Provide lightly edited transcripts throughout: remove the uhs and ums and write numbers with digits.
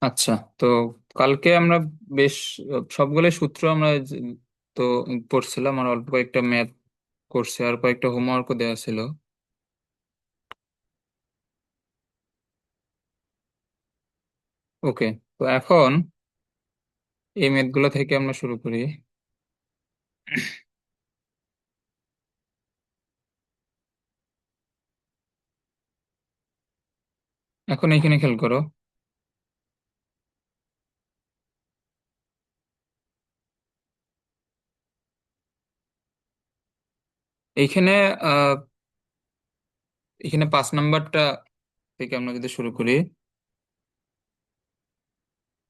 আচ্ছা, তো কালকে আমরা বেশ সবগুলো সূত্র আমরা তো পড়ছিলাম, আর অল্প কয়েকটা ম্যাথ করছে, আর কয়েকটা হোমওয়ার্কও দেওয়া ছিল। ওকে, তো এখন এই ম্যাথগুলো থেকে আমরা শুরু করি। এখন এইখানে খেয়াল করো। এইখানে আহ এখানে 5 নাম্বারটা থেকে আমরা যদি শুরু করি।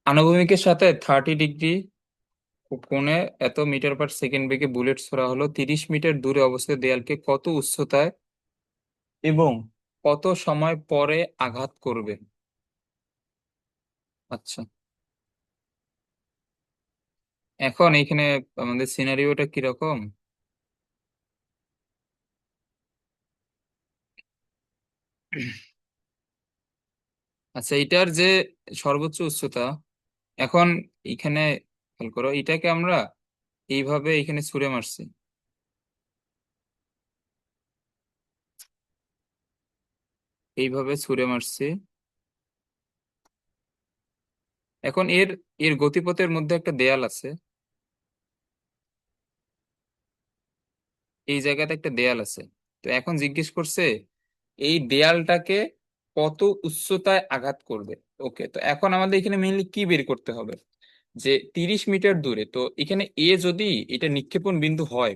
আনুভূমিকের সাথে 30 ডিগ্রি কোণে এত মিটার পার সেকেন্ড বেগে বুলেট ছোড়া হলো 30 মিটার দূরে অবস্থিত দেয়ালকে কত উচ্চতায় এবং কত সময় পরে আঘাত করবে? আচ্ছা, এখন এইখানে আমাদের সিনারিওটা কিরকম? আচ্ছা, এটার যে সর্বোচ্চ উচ্চতা, এখন এখানে খেয়াল করো, এটাকে আমরা এইভাবে এখানে ছুঁড়ে মারছি, এইভাবে ছুঁড়ে মারছি। এখন এর এর গতিপথের মধ্যে একটা দেয়াল আছে, এই জায়গাতে একটা দেয়াল আছে। তো এখন জিজ্ঞেস করছে এই দেয়ালটাকে কত উচ্চতায় আঘাত করবে। ওকে, তো এখন আমাদের এখানে মেইনলি কি বের করতে হবে, যে 30 মিটার দূরে, তো এখানে এ যদি এটা নিক্ষেপণ বিন্দু হয়,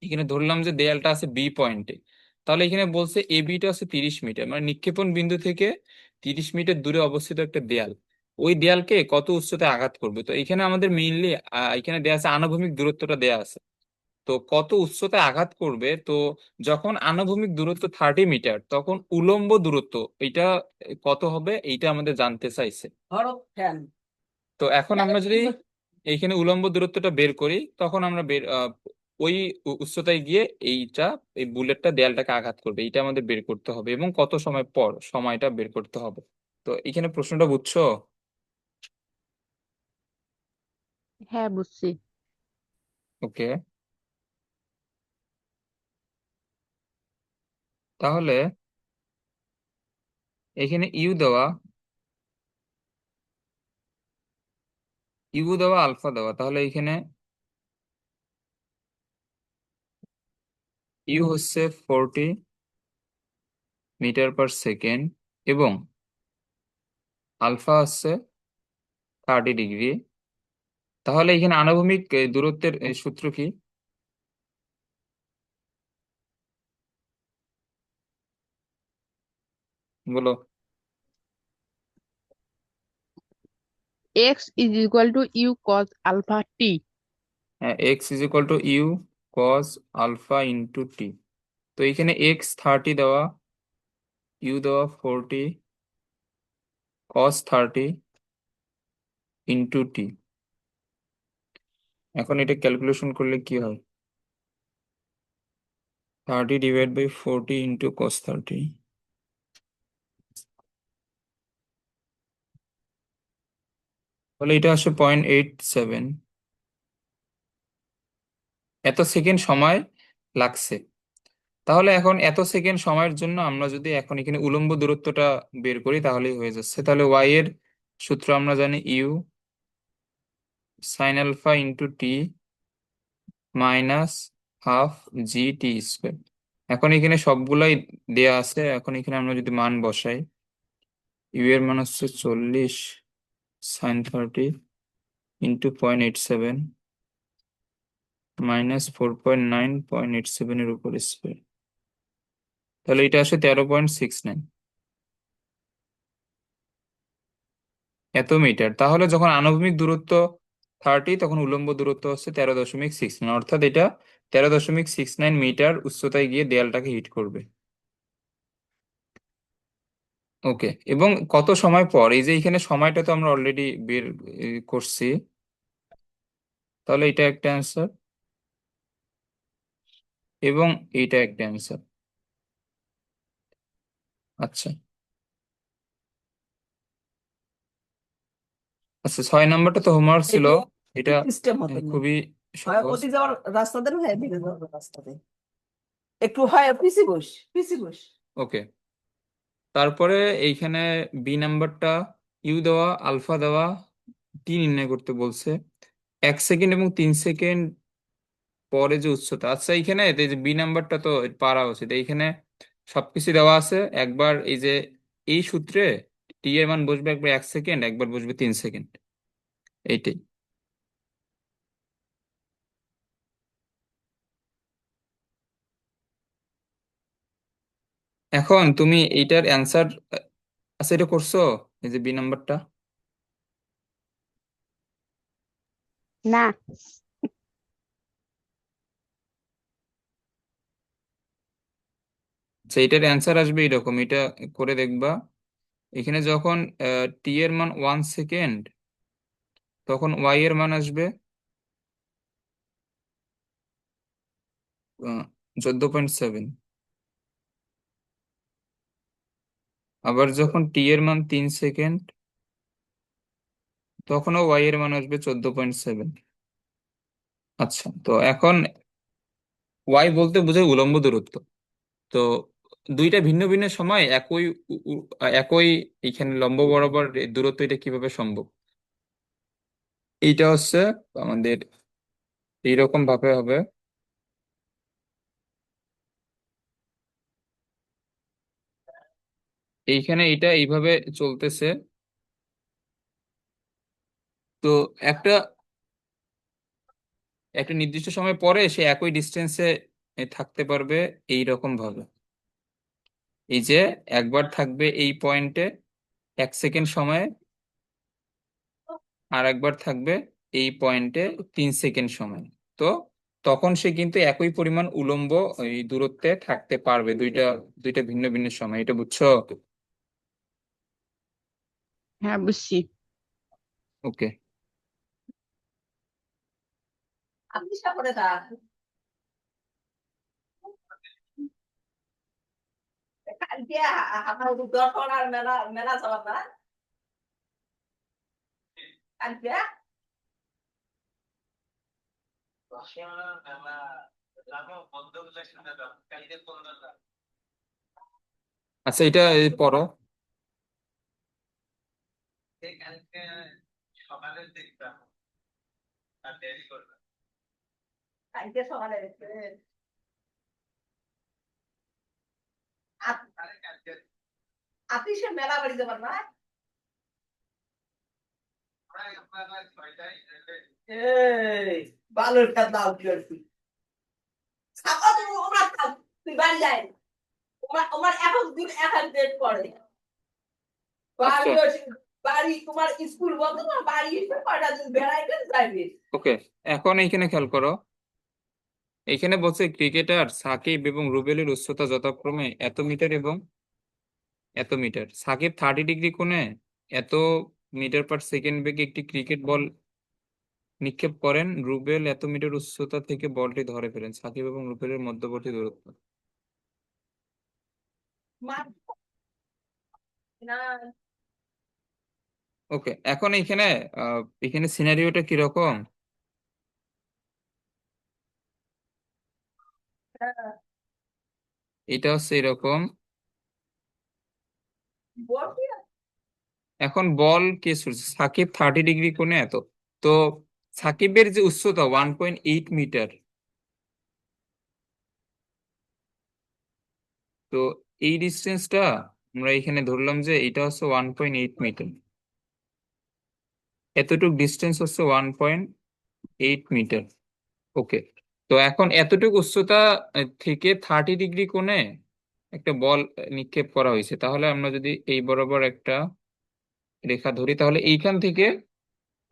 এখানে ধরলাম যে দেয়ালটা আছে বি পয়েন্টে, তাহলে এখানে বলছে এ বিটা আছে 30 মিটার, মানে নিক্ষেপণ বিন্দু থেকে 30 মিটার দূরে অবস্থিত একটা দেয়াল, ওই দেয়ালকে কত উচ্চতায় আঘাত করবে। তো এখানে আমাদের মেইনলি এখানে দেয়া আছে আনুভূমিক দূরত্বটা দেয়া আছে, তো কত উচ্চতায় আঘাত করবে। তো যখন আনুভূমিক দূরত্ব 30 মিটার, তখন উলম্ব দূরত্ব এটা কত হবে, এইটা আমাদের জানতে চাইছে। তো এখন আমরা যদি এইখানে উলম্ব দূরত্বটা বের করি, তখন আমরা ওই উচ্চতায় গিয়ে এই বুলেটটা দেয়ালটাকে আঘাত করবে, এইটা আমাদের বের করতে হবে, এবং কত সময় পর সময়টা বের করতে হবে। তো এখানে প্রশ্নটা বুঝছো? হ্যাঁ, বুঝছি। ওকে, তাহলে এখানে ইউ দেওয়া আলফা দেওয়া, তাহলে এখানে ইউ হচ্ছে 40 মিটার পার সেকেন্ড, এবং আলফা হচ্ছে 30 ডিগ্রি। তাহলে এখানে আনুভূমিক দূরত্বের সূত্র কি? বলো। X is equal to U cos alpha T. হ্যাঁ, x = u cos আলফা * t। তো এখানে এক্স 30 দেওয়া, ইউ দেওয়া 40 cos 30 * t। এখন এটা ক্যালকুলেশন করলে কি হয়? 30/40 * cos 30, তাহলে এটা আসে 0.87। এত সেকেন্ড সময় লাগছে। তাহলে এখন এত সেকেন্ড সময়ের জন্য আমরা যদি এখন এখানে উলম্ব দূরত্বটা বের করি, তাহলেই হয়ে যাচ্ছে। তাহলে ওয়াই এর সূত্র আমরা জানি, u sin α * t -12 gt²। এখন এখানে সবগুলাই দেয়া আছে, এখন এখানে আমরা যদি মান বসাই, ইউ এর মান হচ্ছে 40 sin 30 * 0.87 -4.9.87 এর উপর স্কোয়ার, তাহলে এটা আসে 13.69 এত মিটার। তাহলে যখন আনুভূমিক দূরত্ব 30, তখন উলম্ব দূরত্ব হচ্ছে 13.69, অর্থাৎ এটা 13.69 মিটার উচ্চতায় গিয়ে দেয়ালটাকে হিট করবে। ওকে, এবং কত সময় পর, এই যে এখানে সময়টা তো আমরা অলরেডি বের করছি, তাহলে এটা একটা অ্যান্সার, এবং এইটা একটা অ্যান্সার। আচ্ছা, আচ্ছা, 6 নম্বরটা তো হোমওয়ার্ক ছিল। একটু এটা সিস্টেম মতো নেই, খুবই হয় সহজ। ওদিকে যাওয়ার রাস্তা দেন, হয় এদিকে যাওয়ার রাস্তা দেন, একটু হয় পিসি বস, পিসি বস। ওকে, তারপরে এইখানে বি নাম্বারটা, ইউ দেওয়া, আলফা দেওয়া, টি নির্ণয় করতে বলছে। 1 সেকেন্ড এবং 3 সেকেন্ড পরে যে উচ্চতা, আচ্ছা এইখানে এই যে বি নাম্বারটা তো পারা উচিত। এইখানে সবকিছু দেওয়া আছে। একবার এই যে এই সূত্রে টি এর মান বসবে একবার 1 সেকেন্ড, একবার বসবে 3 সেকেন্ড, এইটাই। এখন তুমি এইটার অ্যান্সার, আচ্ছা এটা করছো, এই যে বি নাম্বারটা? না। আচ্ছা, এটার অ্যান্সার আসবে এরকম, এটা করে দেখবা। এখানে যখন টি এর মান 1 সেকেন্ড, তখন ওয়াই এর মান আসবে 14.7। আবার যখন টি এর মান 3 সেকেন্ড, তখনও ওয়াই এর মান আসবে 14.7। আচ্ছা, তো এখন ওয়াই বলতে বোঝায় উলম্ব দূরত্ব। তো দুইটা ভিন্ন ভিন্ন সময় একই একই এখানে লম্ব বরাবর দূরত্ব, এটা কিভাবে সম্ভব? এইটা হচ্ছে আমাদের এইরকম ভাবে হবে। এইখানে এটা এইভাবে চলতেছে। তো একটা একটা নির্দিষ্ট সময় পরে সে একই ডিস্টেন্সে থাকতে পারবে এই রকম ভাবে। এই যে একবার থাকবে এই পয়েন্টে 1 সেকেন্ড সময়ে, আর একবার থাকবে এই পয়েন্টে 3 সেকেন্ড সময়। তো তখন সে কিন্তু একই পরিমাণ উলম্ব এই দূরত্বে থাকতে পারবে, দুইটা দুইটা ভিন্ন ভিন্ন সময়। এটা বুঝছো? হ্যাঁ, বুঝছি। ওকে। আপনি সাপোর্টে থাক, কালকে আমার দর্শন আর মেলা মেলা যাওয়ার না কালকে। আচ্ছা, এটা এই পড়ো। কালকে সকালে আপনি সে মেলা বাড়ি যাবার না। এই বালুর খেত দাও কি করছি, ছাপা তুমি ওমার খাও, তুই বাড়ি যাই, ওমার ওমার এখন দিন এখন ডেট পড়ে আচ্ছা, বাড়ি বাড়ি তোমার স্কুল বন্ধ না, বাড়ি এসে কয়টা দিন বেড়াইতে যাইবে। ওকে, এখন এইখানে খেয়াল করো। এইখানে বলছে ক্রিকেটার সাকিব এবং রুবেলের উচ্চতা যথাক্রমে এত মিটার এবং এত মিটার। সাকিব 30 ডিগ্রি কোণে এত মিটার পার সেকেন্ড বেগে একটি ক্রিকেট বল নিক্ষেপ করেন। রুবেল এত মিটার উচ্চতা থেকে বলটি ধরে ফেলেন। সাকিব এবং রুবেলের মধ্যবর্তী দূরত্ব। না ওকে, এখন এইখানে এখানে সিনারিওটা কিরকম? এটা হচ্ছে এরকম। বলছি এখন বল কে ছুড়ছে? সাকিব 30 ডিগ্রি কোণে এত। তো সাকিবের যে উচ্চতা 1.8 মিটার, তো এই ডিস্টেন্সটা আমরা এখানে ধরলাম যে এটা হচ্ছে 1.8 মিটার। এতটুক ডিস্টেন্স হচ্ছে 1.8 মিটার। ওকে, তো এখন এতটুকু উচ্চতা থেকে 30 ডিগ্রি কোণে একটা বল নিক্ষেপ করা হয়েছে। তাহলে আমরা যদি এই বরাবর একটা রেখা ধরি, তাহলে এইখান থেকে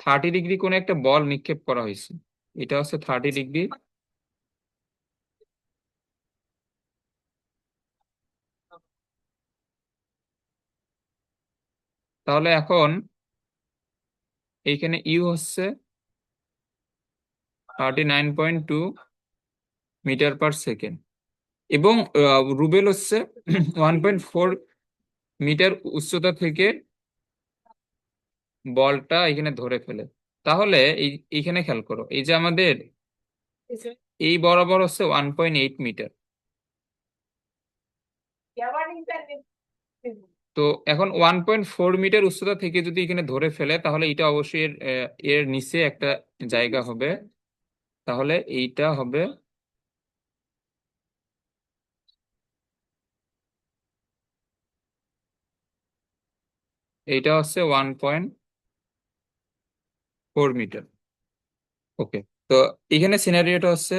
30 ডিগ্রি কোণে একটা বল নিক্ষেপ করা হয়েছে। এটা হচ্ছে 30 ডিগ্রি। তাহলে এখন এইখানে ইউ হচ্ছে 39.2 মিটার পার সেকেন্ড, এবং রুবেল হচ্ছে 1.4 মিটার উচ্চতা থেকে বলটা এখানে ধরে ফেলে, তাহলে এইখানে খেয়াল করো, এই যে আমাদের এই বরাবর হচ্ছে 1.8 মিটার। তো এখন 1.4 মিটার উচ্চতা থেকে যদি এখানে ধরে ফেলে, তাহলে এটা অবশ্যই এর নিচে একটা জায়গা হবে। তাহলে এইটা হবে, এইটা হচ্ছে 1.4 মিটার। ওকে, তো এখানে সিনারিওটা হচ্ছে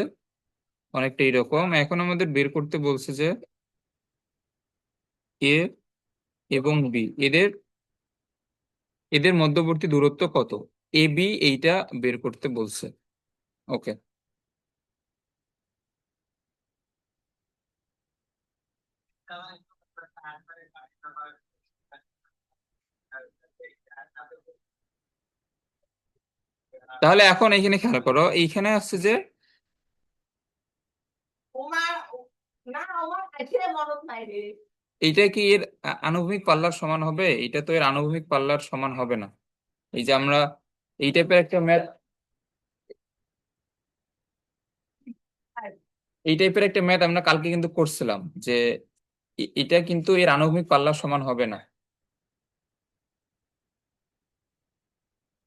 অনেকটা এরকম। এখন আমাদের বের করতে বলছে যে এ এবং বি, এদের এদের মধ্যবর্তী দূরত্ব কত, এ বি এইটা বের করতে বলছে। ওকে, তাহলে এখন এখানে খেয়াল করো, এইখানে আসছে যে তোমার না আমার কাছে মনত নাই রে। এইটা কি এর আনুভূমিক পাল্লার সমান হবে? এটা তো এর আনুভূমিক পাল্লার সমান হবে না। এই যে আমরা এই টাইপের একটা ম্যাথ, এই টাইপের একটা ম্যাথ আমরা কালকে কিন্তু করছিলাম যে এটা কিন্তু এর আনুভূমিক পাল্লার সমান হবে না।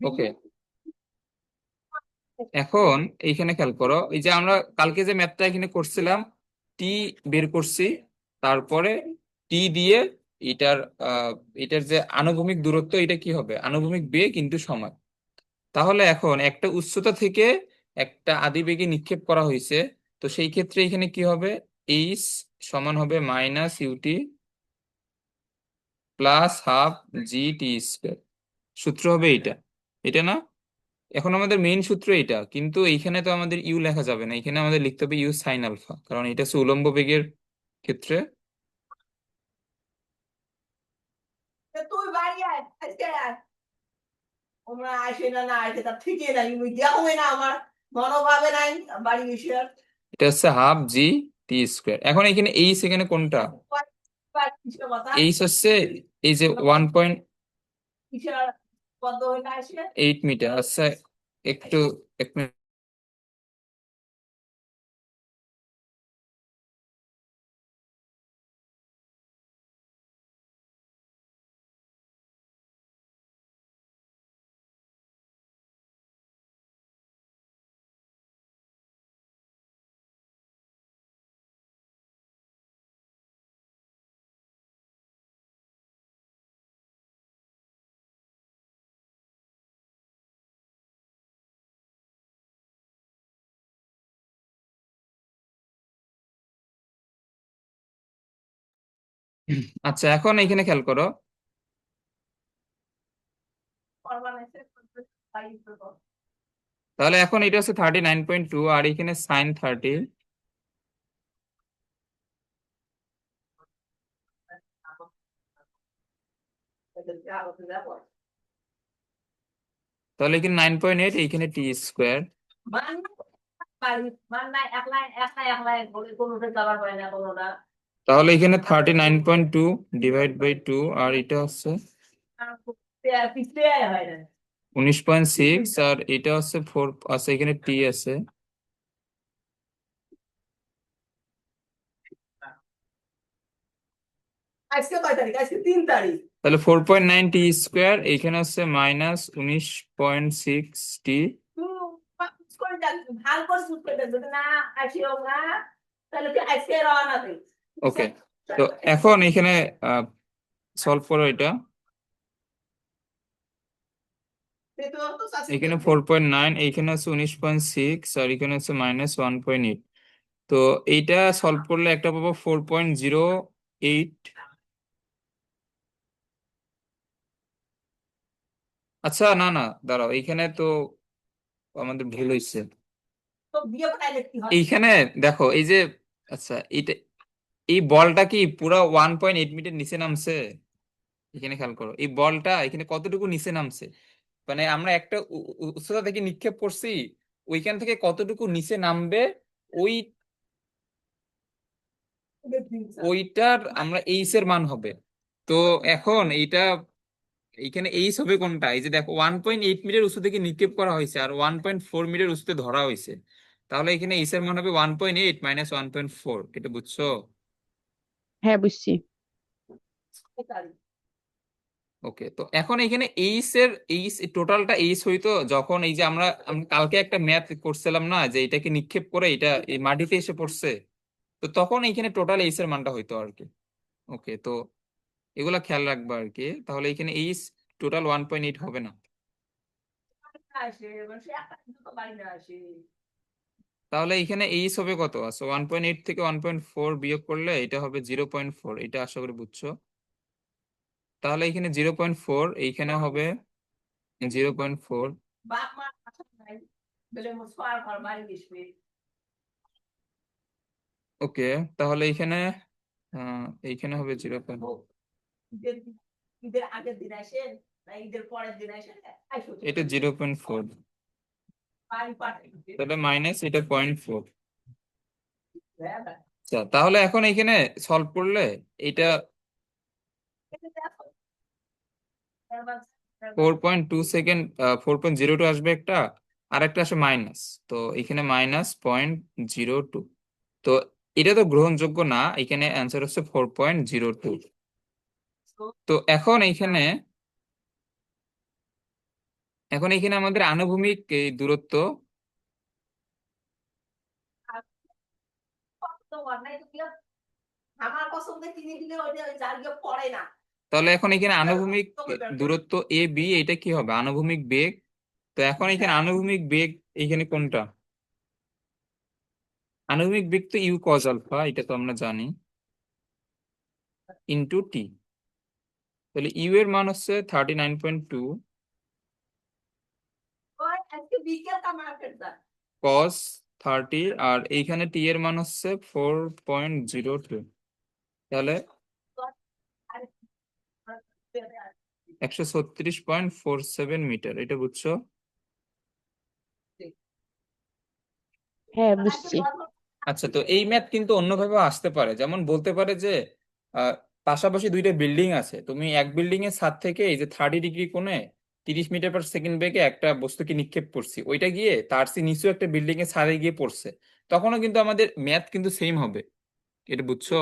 ওকে, এখন এইখানে খেয়াল করো, এই যে আমরা কালকে যে ম্যাথটা এখানে করছিলাম, টি বের করছি, তারপরে টি দিয়ে এটার আহ এটার যে আনুভূমিক দূরত্ব, এটা কি হবে, আনুভূমিক বেগ কিন্তু সময়। তাহলে এখন একটা উচ্চতা থেকে একটা আদিবেগে নিক্ষেপ করা হয়েছে, তো সেই ক্ষেত্রে এখানে কি হবে, এইচ সমান হবে মাইনাস ইউটি প্লাস হাফ জি টি স্কোয়ার। সূত্র হবে এইটা, এটা না? এখন আমাদের মেইন সূত্র এটা, কিন্তু এইখানে তো আমাদের ইউ লেখা যাবে না, এখানে আমাদের লিখতে হবে ইউ সাইন আলফা, কারণ এটা হচ্ছে উলম্ব বেগের ক্ষেত্রে। তুই বাড়ি আয় আজকে আয়। তোমরা আসে না না আসে তার ঠিকই নাই, ওই দেখোই না আমার মনোভাবে নাই বাড়ি এসে। এটা হচ্ছে হাফ জি টি স্কোয়ার। এখন এখানে এইচ এখানে কোনটা? কিসের কথা? এইচ হচ্ছে এই যে 1.8 কিসের বন্ধ হয়ে আসে? মিটার। আচ্ছা, একটু এক মিনিট। আচ্ছা, এখন এখানে খেয়াল করো, তাহলে এখন এটা হচ্ছে 39.2 আর এখানে সাইন 30। তাহলে এখানে 9.8, এইখানে টি স্কোয়ার। মান মান নাই একলাই একলাই একলাই কোনোটা যাবার পারে না কোনোটা। তাহলে এখানে 39.2 ডিভাইড বাই 2, আর এটা হচ্ছে পিছলে হয় না। 19.6, আর এটা হচ্ছে 4 আছে, এখানে টি আছে। আজকে কয় তারিখ? আজকে 3 তারিখ। তাহলে 4.9 টি স্কোয়ার, এখানে হচ্ছে মাইনাস 19.6 টি। ভাল করে চুপ করে দেখ, যদি না আসিও না তাহলে কি আজকে রওনা দেই। ওকে, তো এখন এখানে সলভ করো এটা। এখানে 4.9, এইখানে হচ্ছে 19.6, আর এখানে হচ্ছে -1.8। তো এইটা সলভ করলে একটা পাবো 4.08। আচ্ছা, না না, দাঁড়াও, এইখানে তো আমাদের ভুল হয়েছে। তো বিয়ে করাইলে কি হয়? এইখানে দেখো, এই যে, আচ্ছা, এইটা, এই বলটা কি পুরো 1.8 মিটার নিচে নামছে? এখানে খেয়াল করো, এই বলটা এখানে কতটুকু নিচে নামছে, মানে আমরা একটা উচ্চতা থেকে নিক্ষেপ করছি, ওইখান থেকে কতটুকু নিচে নামবে, ওই ওইটার আমরা এইচ এর মান হবে। তো এখন এইটা এখানে এইচ হবে কোনটা? এই যে দেখো 1.8 মিটার উঁচু থেকে নিক্ষেপ করা হয়েছে আর 1.4 মিটার উঁচুতে ধরা হয়েছে, তাহলে এখানে এইচ এর মান হবে 1.8 মাইনাস 1.4। এটা বুঝছো? হ্যাঁ বুঝছি। ওকে, তো এখন এখানে এইচ টোটালটা এইচ হইতো যখন এই যে আমরা আমরা কালকে একটা ম্যাথ করছিলাম না, যে এটাকে নিক্ষেপ করে এটা এই মাটিতে এসে পড়ছে, তো তখন এখানে টোটাল এইচ এর মানটা হইতো আর কি। ওকে, তো এগুলা খেয়াল রাখবা আর কি। তাহলে এখানে এইচ টোটাল 1.8 হবে না। আসে মানে সে একটা দুটো বাড়ি না আসে। তাহলে এখানে এইচ হবে কত? আচ্ছা, 1.8 থেকে 1.4 বিয়োগ করলে এটা হবে 0.4। এটা আশা করি বুঝছো। তাহলে এখানে 0.4, এইখানে হবে 0.4। বাপ মা আসে নাই বলে মো সোয়ার ঘর বাড়ি গেছে। ওকে, তাহলে এইখানে এইখানে হবে 0. ও ঈদের ঈদের আগের দিন আসেন না ঈদের পরের দিন আসেন আইসো এটা 0.4, বাড়ি পাঠাইছে। তাহলে মাইনাস এটা 0.4। আচ্ছা, তাহলে এখন এখানে সলভ করলে এটা 4.2 সেকেন্ড, 4.02 আসবে একটা, আর একটা আসে মাইনাস। তো এখানে -0.02। তো এটা তো গ্রহণযোগ্য না, এখানে অ্যান্সার হচ্ছে 4.02। তো এখন এখানে আমাদের আনুভূমিক এই দূরত্ব, আমার পছন্দের কিনে দিলে ওইটা ওই জার্গিয়ে পড়ে না। তাহলে এখন এখানে আনুভূমিক দূরত্ব এ বি, এটা কি হবে? আনুভূমিক বেগ। তো এখন এখানে আনুভূমিক বেগ এখানে কোনটা? আনুভূমিক বেগ তো ইউ কজ আলফা, এটা তো আমরা জানি, ইন্টু টি। তাহলে ইউ এর মান হচ্ছে 39.2 ওই আজকে বিকেল কা মার্কেট দা কস 30, আর এইখানে টি এর মান হচ্ছে 4.02। তাহলে 136.47 মিটার। এটা বুঝছো? হ্যাঁ বুঝছি। আচ্ছা, তো এই ম্যাথ কিন্তু অন্যভাবে আসতে পারে। যেমন বলতে পারে যে আহ, পাশাপাশি দুইটা বিল্ডিং আছে, তুমি এক বিল্ডিং এর ছাদ থেকে এই যে 30 ডিগ্রি কোণে 30 মিটার পার সেকেন্ড বেগে একটা বস্তুকে নিক্ষেপ করছি, ওইটা গিয়ে তার চেয়ে নিচু একটা বিল্ডিং এর ছাদে গিয়ে পড়ছে, তখনও কিন্তু আমাদের ম্যাথ কিন্তু সেম হবে। এটা বুঝছো?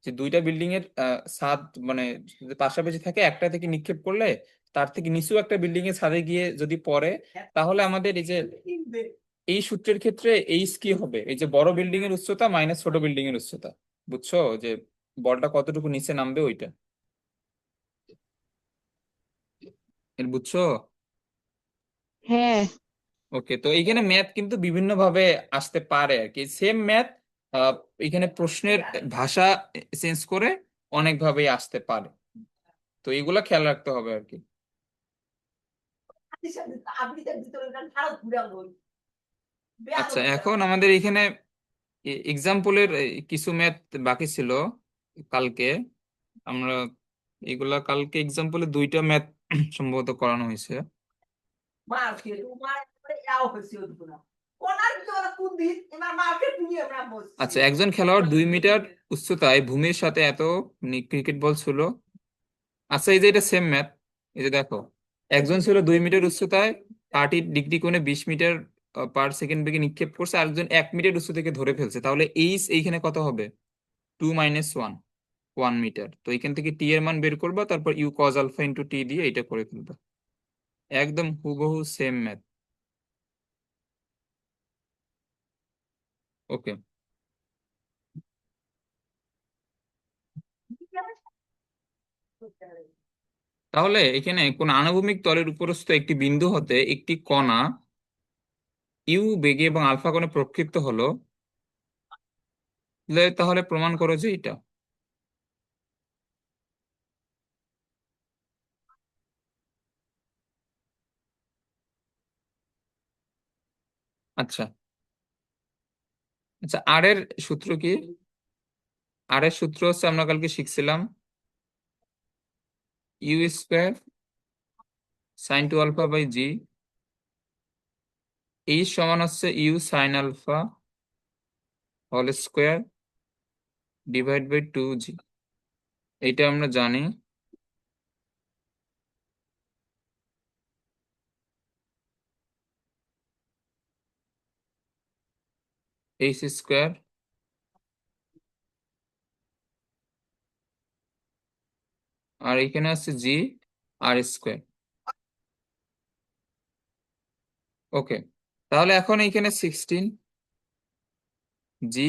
যে দুইটা বিল্ডিং এর ছাদ মানে যদি পাশাপাশি থাকে, একটা থেকে নিক্ষেপ করলে তার থেকে নিচু একটা বিল্ডিং এর ছাদে গিয়ে যদি পড়ে, তাহলে আমাদের এই যে এই সূত্রের ক্ষেত্রে এইচ কি হবে? এই যে বড় বিল্ডিং এর উচ্চতা মাইনাস ছোট বিল্ডিং এর উচ্চতা। বুঝছো? যে বলটা কতটুকু নিচে নামবে ওইটা। এর বুঝছো? হ্যাঁ। ওকে, তো এইখানে ম্যাথ কিন্তু বিভিন্ন ভাবে আসতে পারে আর কি। সেম ম্যাথ এখানে প্রশ্নের ভাষা চেঞ্জ করে অনেক ভাবেই আসতে পারে। তো এগুলা খেয়াল রাখতে হবে আর কি। আবৃতের ভিতরে ভারত ঘুরে বই বেয়ালো আচ্ছা, এখন আমাদের এখানে এক্সাম্পলের কিছু ম্যাথ বাকি ছিল কালকে। আমরা এগুলা কালকে এক্সাম্পলে দুইটা ম্যাথ সম্ভবত করানো হয়েছে। মার্কেট তোমার একবারে ইয়াও হইছে ওগুলা কোনার ভিতরে কোন দিন এবার মার্কেট নিয়ে আমরা বসছি। আচ্ছা, একজন খেলোয়াড় 2 মিটার উচ্চতায় ভূমির সাথে এত ক্রিকেট বল ছিল। আচ্ছা, এই যে এটা সেম ম্যাথ। এই যে দেখো, একজন ছিল 2 মিটার উচ্চতায় 30 ডিগ্রি কোণে 20 মিটার পার সেকেন্ড বেগে নিক্ষেপ করছে, আরেকজন 1 মিটার উচ্চ থেকে ধরে ফেলছে। তাহলে এইচ এইখানে কত হবে? 2 - 1 মিটার। তো এখান থেকে টি এর মান বের করবা, তারপর you cos alpha into T দিয়ে এটা করে ফেলবা। একদম হুবহু সেম ম্যাথ। ওকে, তাহলে এখানে কোন আনুভূমিক তলের উপরস্থ একটি বিন্দু হতে একটি কণা ইউ বেগে এবং আলফা কোণে প্রক্ষিপ্ত হলো, তাহলে প্রমাণ করো যে এটা। আচ্ছা আচ্ছা, আর এর সূত্র কি? আর এর সূত্র হচ্ছে আমরা কালকে শিখছিলাম u² sin 2 আলফা/জি। এই সমান হচ্ছে u sin alpha whole square divide by 2g। এইটা আমরা জানি। এইচ স্কোয়ার আর এখানে আছে জি আর স্কোয়ার। ওকে, তাহলে এখন এইখানে 16 জি।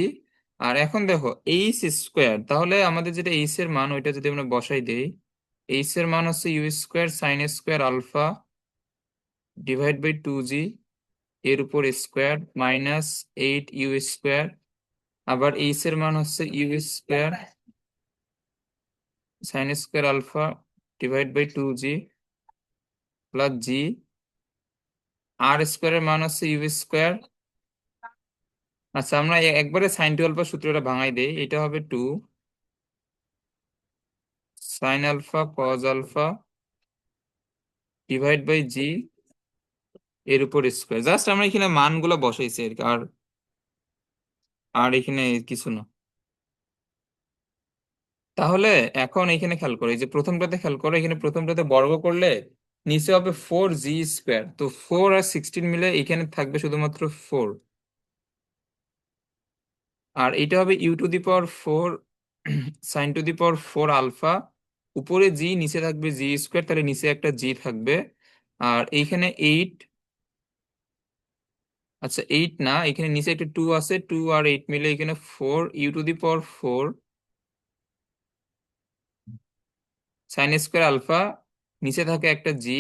আর এখন দেখো এইচ স্কোয়ার, তাহলে আমাদের যেটা এইচ এর মান ওইটা যদি আমরা বসাই দেই, এইচ এর মান হচ্ছে u square sine square alpha divide by 2g এর উপর স্কোয়ার মাইনাস 8 ইউ স্কোয়ার। আবার এইচ এর মান হচ্ছে u square sine square alpha divide by 2g plus g. আর স্কোয়ারের মান হচ্ছে ইউ স্কোয়ার। আচ্ছা, আমরা একবারে সাইন টু আলফা সূত্রটা ভাঙাই দেই, এটা হবে 2 sine alpha cos alpha divide by g এর উপর স্কোয়ার। জাস্ট আমরা এখানে মানগুলো বসাইছি আর কি, আর আর এখানে কিছু না। তাহলে এখন এখানে খেয়াল করো, এই যে প্রথমটাতে খেয়াল করো, এখানে প্রথমটাতে বর্গ করলে নিচে হবে 4g স্কোয়ার, তো 4 আর 16 মিলে এখানে থাকবে শুধুমাত্র 4। আর এটা হবে u⁴ sine to the power 4 alpha, উপরে জি নিচে থাকবে জি স্কোয়ার, তাহলে নিচে একটা জি থাকবে। আর এইখানে 8, আচ্ছা 8 না, এখানে নিচে একটা 2 আছে, 2 আর 8 মিলে এখানে 4 u⁴ সাইন স্কোয়ার আলফা, নিচে থাকে একটা জি।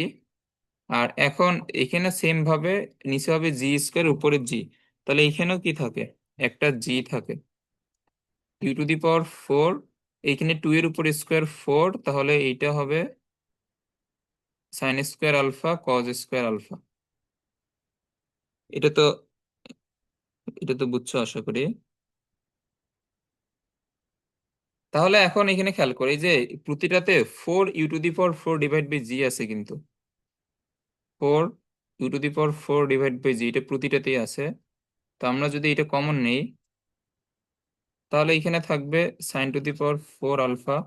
আর এখন এখানে সেম ভাবে নিচে হবে জি স্কোয়ার উপরে জি, তাহলে এখানেও কি থাকে, একটা জি থাকে। u⁴ এইখানে 2 এর উপর স্কোয়ার 4, তাহলে এইটা হবে sine square alpha cos square alpha. এটা তো এটা তো বুঝছো আশা করি। তাহলে এখন এখানে খেয়াল করি যে প্রতিটাতে 4 u⁴ ডিভাইড বাই জি আছে, কিন্তু 4 u⁴ ডিভাইড বাই জি এটা প্রতিটাতেই আছে। তো আমরা যদি এটা কমন নেই, তাহলে এখানে থাকবে sine to the power 4 alpha,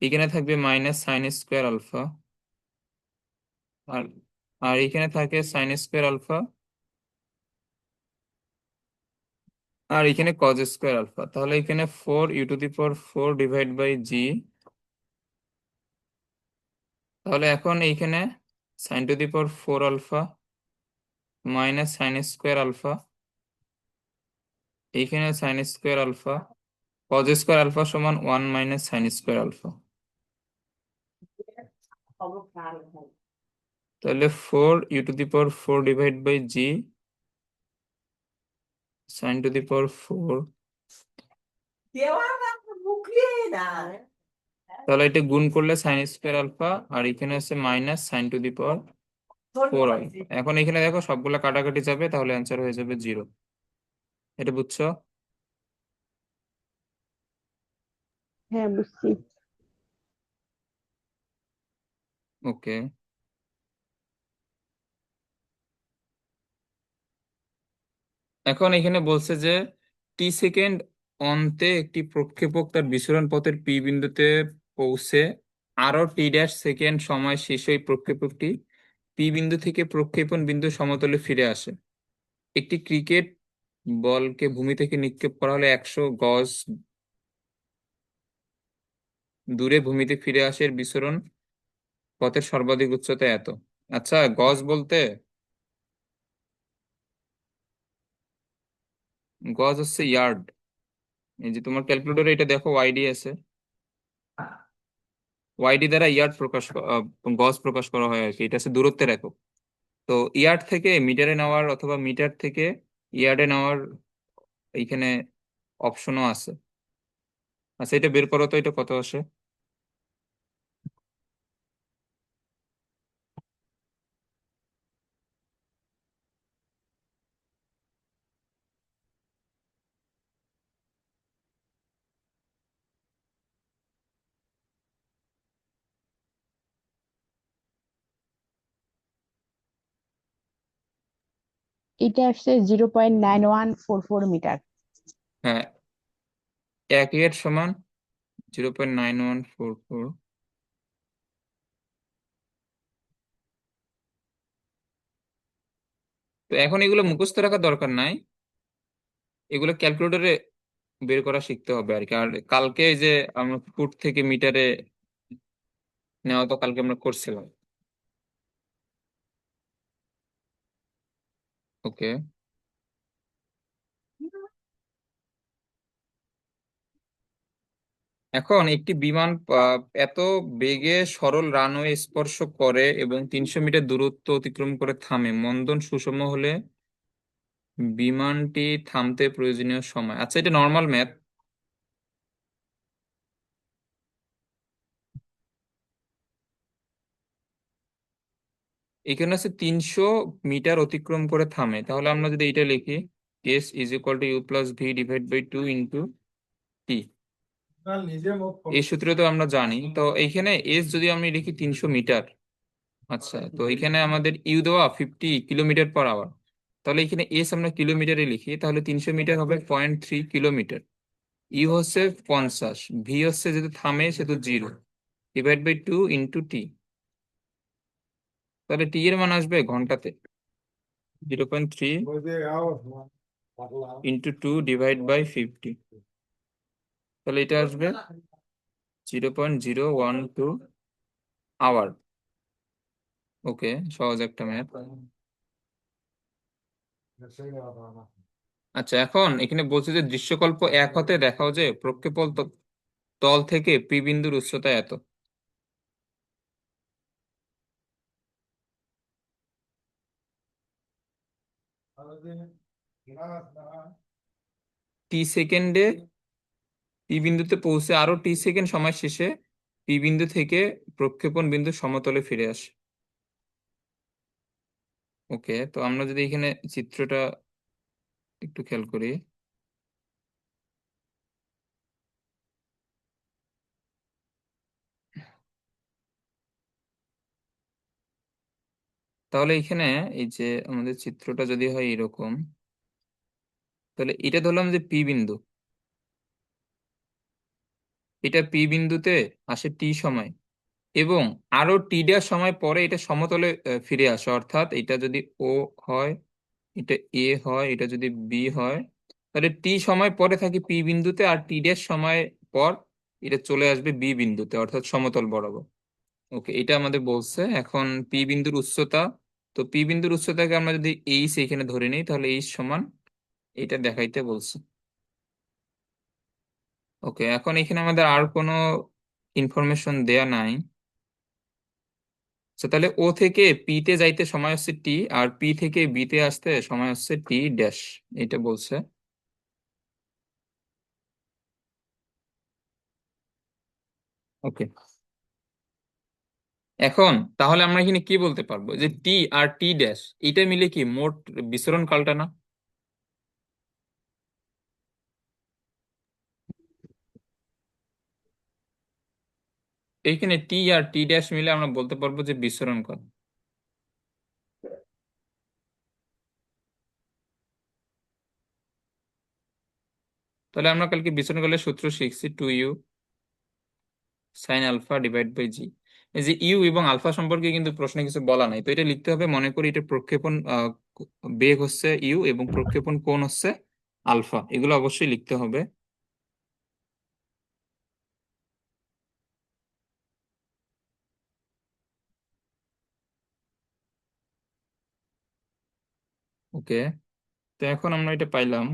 এখানে থাকবে মাইনাস সাইন স্কোয়ার আলফা, আর আর এখানে থাকে সাইন স্কোয়ার আলফা, আর এখানে কজ স্কোয়ার আলফা। তাহলে এখানে 4 u⁴ ডিভাইড বাই জি। তাহলে এখন এইখানে sine to the power 4 alpha minus sine square alpha, এইখানে sine square alpha cos square alpha সমান 1 মাইনাস সাইন স্কোয়ার আলফা। তাহলে 4 u⁴ divide by G sine to the power 4, দেওয়ার বুকলি না তাহলে এটা গুণ করলে সাইন স্কোয়ার আলফা, আর এখানে আছে minus sine to the power 4 alpha. এখন এখানে দেখো সবগুলা কাটাকাটি যাবে, তাহলে অ্যান্সার হয়ে যাবে 0। এটা বুঝছো? হ্যাঁ বুঝছি। ওকে, এখন এখানে বলছে যে টি সেকেন্ড অন্তে একটি প্রক্ষেপক তার বিচরণ পথের পি বিন্দুতে পৌঁছে আরো টি ড্যাশ সেকেন্ড সময় শেষে ওই প্রক্ষেপকটি পি বিন্দু থেকে প্রক্ষেপণ বিন্দু সমতলে ফিরে আসে। একটি ক্রিকেট বলকে ভূমি থেকে নিক্ষেপ করা হলে 100 গজ দূরে ভূমিতে ফিরে আসে, এর বিচরণ পথের সর্বাধিক উচ্চতা এত। আচ্ছা, গজ বলতে গজ হচ্ছে ইয়ার্ড। এই যে তোমার ক্যালকুলেটরে এটা দেখো ওয়াইডি আছে, ওয়াইডি দ্বারা ইয়ার্ড গজ প্রকাশ করা হয় আর কি, এটা হচ্ছে দূরত্বের একক। তো ইয়ার্ড থেকে মিটারে নেওয়ার অথবা মিটার থেকে ইয়ার্ডে নেওয়ার এইখানে অপশনও আছে। আচ্ছা, এটা বের করো তো, এটা কত আসে। এটা আসছে 0.9144 মিটার। হ্যাঁ, 1 সমান 0.9144। তো এখন এগুলো মুখস্থ রাখার দরকার নাই, এগুলো ক্যালকুলেটরে বের করা শিখতে হবে আর কি। আর কালকে এই যে আমরা ফুট থেকে মিটারে নেওয়া, তো কালকে আমরা করছিলাম। ওকে, এখন একটি বিমান এত বেগে সরল রানওয়ে স্পর্শ করে এবং 300 মিটার দূরত্ব অতিক্রম করে থামে, মন্দন সুষম হলে বিমানটি থামতে প্রয়োজনীয় সময়। আচ্ছা, এটা নর্মাল ম্যাথ। এখানে আছে 300 মিটার অতিক্রম করে থামে, তাহলে আমরা যদি এটা লিখি, S is equal to U plus V divide by 2 × T. এই সূত্র তো আমরা জানি, তো এইখানে এস যদি আমি লিখি 300 মিটার। আচ্ছা, তো এখানে আমাদের ইউ দেওয়া 50 কিলোমিটার/আওয়ার, তাহলে এখানে এস আমরা কিলোমিটারে লিখি, তাহলে 300 মিটার হবে 0.3 কিলোমিটার। ইউ হচ্ছে 50, ভি হচ্ছে যেহেতু থামে সেহেতু 0, ডিভাইড বাই 2 × টি। তাহলে টি এর মান আসবে ঘন্টাতে 0.3 × 2 ডিভাইড বাই 50, তাহলে এটা আসবে 0.012 আওয়ার। ওকে, সহজ একটা ম্যাথ। আচ্ছা, এখন এখানে বলছে যে দৃশ্যকল্প 1 হতে দেখাও যে প্রক্ষেপণ তল থেকে পি বিন্দুর উচ্চতা এত। টি সেকেন্ডে পি বিন্দুতে পৌঁছে আরো টি সেকেন্ড সময় শেষে পি বিন্দু থেকে প্রক্ষেপণ বিন্দু সমতলে ফিরে আসে। ওকে, তো আমরা যদি এখানে চিত্রটা একটু খেয়াল করি, তাহলে এখানে এই যে আমাদের চিত্রটা যদি হয় এরকম, তাহলে এটা ধরলাম যে পি বিন্দু, এটা পি বিন্দুতে আসে টি সময়, এবং আরো টি ড্যাশ সময় পরে এটা সমতলে ফিরে আসে। অর্থাৎ এটা যদি ও হয়, এটা এ হয়, এটা যদি বি হয়, তাহলে টি সময় পরে থাকি পি বিন্দুতে, আর টি ড্যাশ সময় পর এটা চলে আসবে বি বিন্দুতে, অর্থাৎ সমতল বরাবর। ওকে, এটা আমাদের বলছে। এখন পি বিন্দুর উচ্চতা, তো পি বিন্দুর উচ্চতাকে আমরা যদি এইচ এখানে ধরে নিই, তাহলে এইচ সমান এটা দেখাইতে বলছে। ওকে, এখন এখানে আমাদের আর কোনো ইনফরমেশন দেয়া নাই। আচ্ছা, তাহলে ও থেকে পি তে যাইতে সময় হচ্ছে টি, আর পি থেকে বি তে আসতে সময় হচ্ছে টি ড্যাশ, এটা বলছে। ওকে, এখন তাহলে আমরা এখানে কি বলতে পারবো যে টি আর টি ড্যাশ এটা মিলে কি মোট বিচরণ কালটা না? এইখানে টি আর টি ড্যাশ মিলে আমরা বলতে পারবো যে বিচরণ কাল। তাহলে আমরা কালকে বিচরণ কালের সূত্র শিখছি, 2u sin α/জি। এই যে ইউ এবং আলফা সম্পর্কে কিন্তু প্রশ্নে কিছু বলা নাই, তো এটা লিখতে হবে। মনে করি এটা প্রক্ষেপণ বেগ হচ্ছে ইউ এবং প্রক্ষেপণ কোণ হচ্ছে আলফা, এগুলো অবশ্যই লিখতে হবে। ওকে, তো এখন আমরা এটা পাইলাম।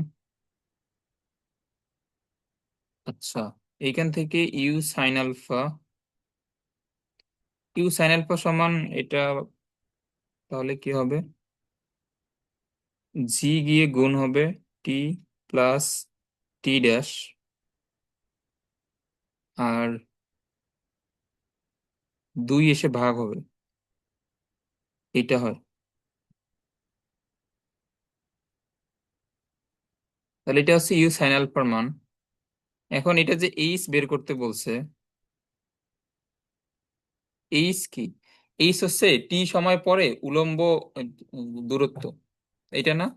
আচ্ছা, এইখান থেকে ইউ সাইন আলফা সমান এটা, তাহলে কি হবে, জি গিয়ে গুণ হবে টি প্লাস টি ড্যাশ, আর 2 এসে ভাগ হবে, এটা হয়। তাহলে এটা হচ্ছে ইউ সাইন আলফার মান। এখন এটা যে এইচ বের করতে বলছে, এইচ কি, এইচ হচ্ছে টি সময় পরে উলম্ব দূরত্ব, এটা না?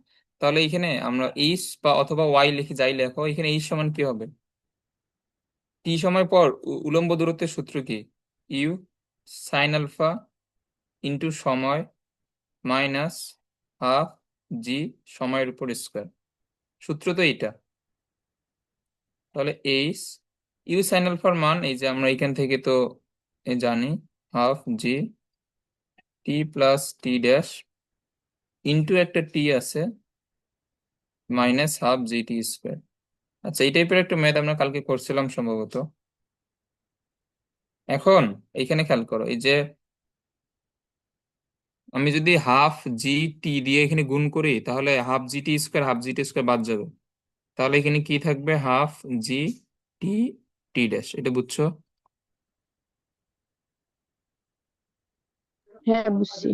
তাহলে এখানে আমরা এইচ বা অথবা ওয়াই লিখি, যাই লেখো, এখানে এইচ সমান কি হবে, টি সময় পর উলম্ব দূরত্বের সূত্র কি, ইউ সাইন আলফা ইন্টু সময় মাইনাস হাফ জি সময়ের উপর স্কোয়ার। সূত্র তো এইটা। তাহলে এইচ ইউ সাইন আলফার মান এই যে আমরা এখান থেকে তো জানি হাফ জি টি প্লাস টি ড্যাশ ইন্টু একটা টি আছে মাইনাস হাফ জি টি স্কোয়ার। আচ্ছা, এই টাইপের একটা ম্যাথ আমরা কালকে করছিলাম সম্ভবত। এখন এইখানে খেয়াল করো, এই যে আমি যদি হাফ জি টি দিয়ে এখানে গুণ করি তাহলে হাফ জি টি স্কোয়ার বাদ যাবে। তাহলে এখানে কি থাকবে, হাফ জি টি টি ড্যাশ। এটা বুঝছো? হ্যাঁ বুঝছি।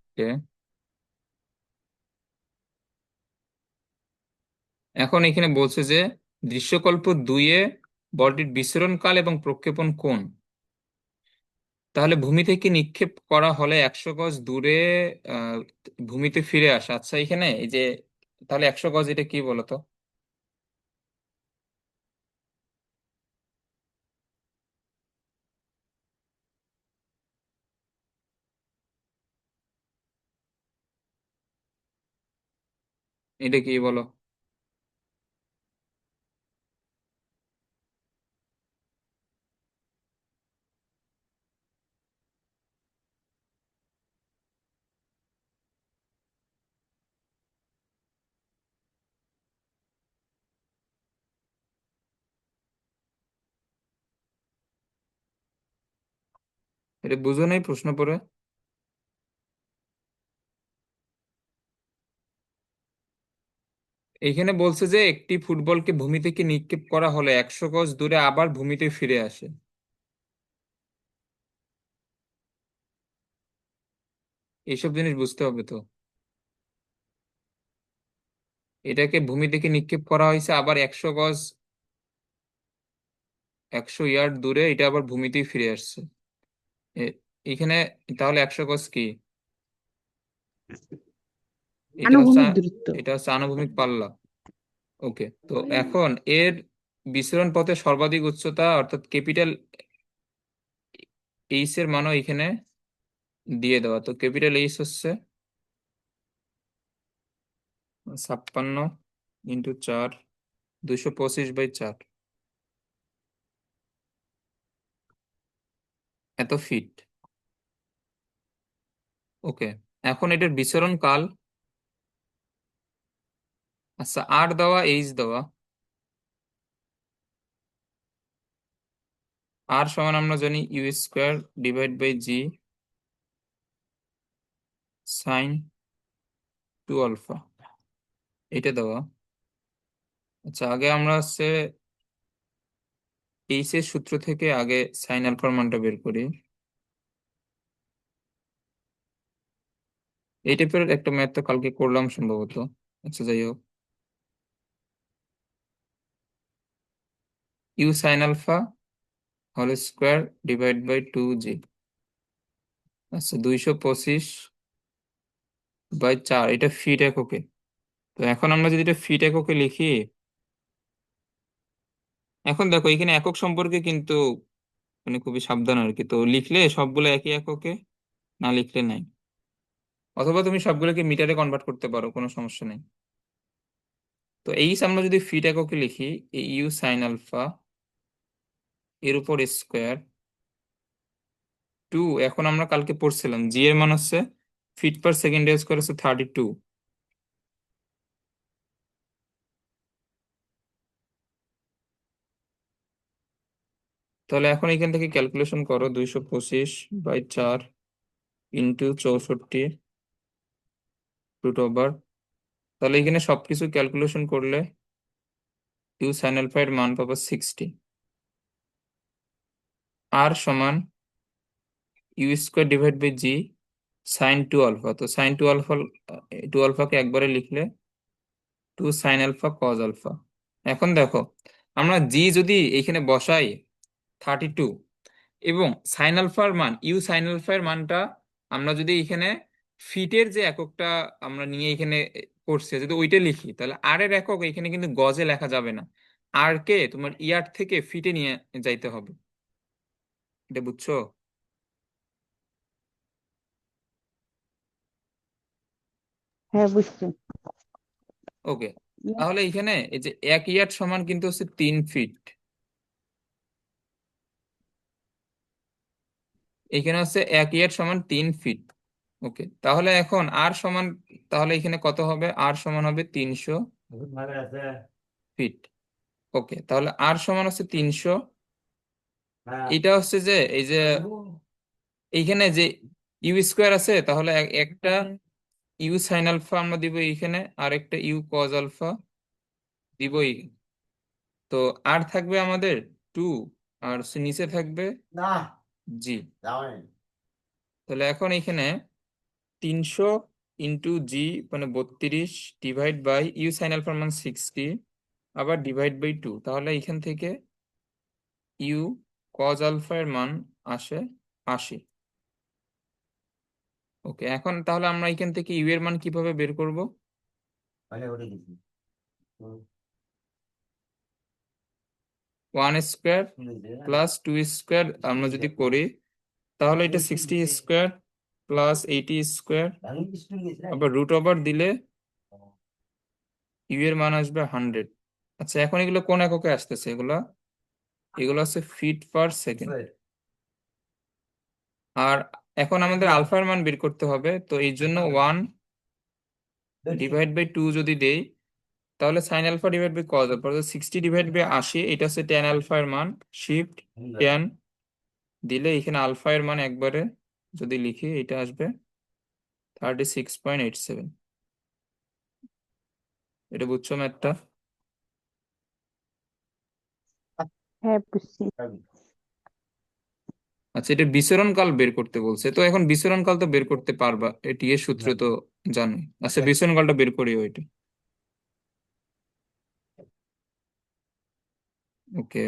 Okay. এখন এখানে বলছে যে দৃশ্যকল্প 2-এ বলটির বিচরণ কাল এবং প্রক্ষেপণ কোণ। তাহলে ভূমি থেকে নিক্ষেপ করা হলে 100 গজ দূরে আহ, ভূমিতে ফিরে আসে। আচ্ছা, এখানে এই যে তাহলে 100 গজ এটা কি বলতো? এটা কি বলো? এটা বুঝো নাই প্রশ্ন পড়ে? এখানে বলছে যে একটি ফুটবলকে ভূমি থেকে নিক্ষেপ করা হলে 100 গজ দূরে আবার ভূমিতে ফিরে আসে। এইসব জিনিস বুঝতে হবে তো। এটাকে ভূমি থেকে নিক্ষেপ করা হয়েছে, আবার 100 গজ 100 ইয়ার্ড দূরে এটা আবার ভূমিতেই ফিরে আসছে। এ- এখানে তাহলে 100 গজ কি? এটা হচ্ছে আনুভূমিক দূরত্ব। এটা হচ্ছে আনুভূমিক পাল্লা। ওকে, তো এখন এর বিচরণ পথে সর্বাধিক উচ্চতা অর্থাৎ ক্যাপিটাল এইচ এর মানও এখানে দিয়ে দেওয়া। তো ক্যাপিটাল এইচ হচ্ছে 56 × 4 225/4 এত ফিট। ওকে, এখন এটার বিচরণ কাল। আচ্ছা, আর দেওয়া এইচ দেওয়া। আর সমান আমরা জানি U square divide by G sine 2 alpha, এটা দেওয়া। আচ্ছা, আগে আমরা হচ্ছে এইচ এর সূত্র থেকে আগে সাইন আলফার মানটা বের করি। এই টাইপের একটা ম্যাথ তো কালকে করলাম সম্ভবত। আচ্ছা, যাই হোক, U sine alpha whole square divide by 2 G. আচ্ছা, 225/4 এটা ফিট এককে। তো এখন আমরা যদি এটা ফিট এককে লিখি, এখন দেখো এখানে একক সম্পর্কে কিন্তু মানে খুবই সাবধান আর কি। তো লিখলে সবগুলো একই এককে, না লিখলে নাই। অথবা তুমি সবগুলোকে মিটারে কনভার্ট করতে পারো, কোনো সমস্যা নেই। তো এইচ আমরা যদি ফিট এককে লিখি, এই ইউ সাইন আলফা এর উপর স্কোয়ার 2। এখন আমরা কালকে পড়ছিলাম জি এর মান হচ্ছে ফিট পার সেকেন্ড স্কোয়ার হচ্ছে 32। তাহলে এখন এখান থেকে ক্যালকুলেশন করো, 225/4 ইন্টু 64 রুট ওভার। তাহলে এখানে সবকিছু ক্যালকুলেশন করলে ইউ সাইন আলফা এর মান পাবো 60। আর সমান U square divide by G sine 2 alpha. তো সাইন 2 আলফা 2 আলফাকে একবারে লিখলে 2 সাইন আলফা কজ আলফা। এখন দেখো, আমরা জি যদি এখানে বসাই 32, এবং সাইন আলফার মান ইউ সাইন আলফার মানটা আমরা যদি এখানে ফিটের যে এককটা আমরা নিয়ে এখানে করছি যদি ওইটা লিখি, তাহলে আর এর একক এখানে কিন্তু গজে লেখা যাবে না। আর কে তোমার ইয়ার থেকে ফিটে নিয়ে যাইতে হবে। এটা বুঝছো? হ্যাঁ বুঝছি। ওকে, Yes. তাহলে এখানে এই যে 1 ইয়ার্ড সমান কিন্তু হচ্ছে 3 ফিট, এখানে হচ্ছে 1 ইয়ার্ড সমান 3 ফিট। ওকে, তাহলে এখন আর সমান, তাহলে এখানে কত হবে? আর সমান হবে 300 ফিট। ওকে, তাহলে আর সমান হচ্ছে 300। এটা হচ্ছে যে এই যে এইখানে যে ইউ স্কোয়ার আছে, তাহলে একটা ইউ সাইন আলফা আমরা দিব এইখানে, আর একটা ইউ কজ আলফা দিব তো আর থাকবে আমাদের 2, আর নিচে থাকবে জি। তাহলে এখন এখানে 300 × জি মানে 32 ডিভাইড বাই ইউ সাইন আলফার মান 60, আবার ডিভাইড বাই 2, তাহলে এখান থেকে ইউ কজ আলফা এর মান আসে 80। ওকে, এখন তাহলে আমরা এখান থেকে ইউ এর মান কিভাবে বের করব? 1 স্কোয়ার প্লাস 2 স্কোয়ার আমরা যদি করি, তাহলে এটা 60 স্কোয়ার প্লাস 80 স্কোয়ার, আবার রুট ওভার দিলে ইউ এর মান আসবে 100। আচ্ছা, এখন এগুলো কোন এককে আসতেছে? এগুলো এগুলো হচ্ছে ফিট পার সেকেন্ড। আর এখন আমাদের আলফার মান বের করতে হবে, তো এই জন্য 1 / 2 যদি দেই, তাহলে sine alpha divide by cos alpha, 60 / 80, এটা হচ্ছে টেন আলফা এর মান। শিফট 10 দিলে এখানে আলফা এর মান একবারে যদি লিখি, এটা আসবে 36.87। এটা বুঝছো ম্যাথটা? হ্যাঁ বুঝছি। আচ্ছা, এটা বিচরণ কাল বের করতে বলছে, তো এখন বিচরণ কাল তো বের করতে পারবা, এটি এর সূত্র তো জানো। আচ্ছা, বিচরণ কালটা বের করি ওইটা। ওকে,